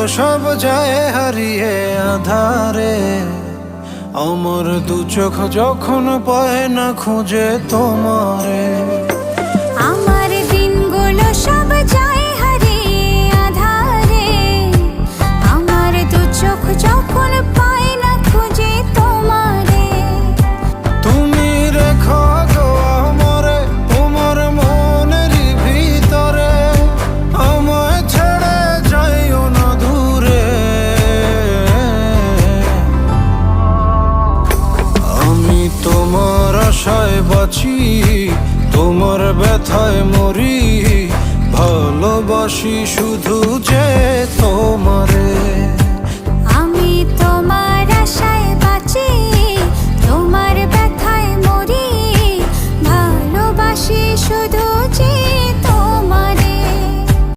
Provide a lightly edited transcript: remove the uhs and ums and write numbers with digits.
সব যায় হারিয়ে আধারে। আমার দু চোখ যখন পায় না খুঁজে তোমারে। আমার দিনগুলো সব যায় হারিয়ে আঁধারে। আমার দু চোখ যখন পায় না খুঁজে তোমারে। তুমি রেখো গো আমারে তোমার মনেরই ভিতরে, আমায় ছেড়ে যাইও না দূরে। আমি তোমার আশায় বাঁচি, তোমার ব্যথায় মরি, ভালোবাসি শুধু যে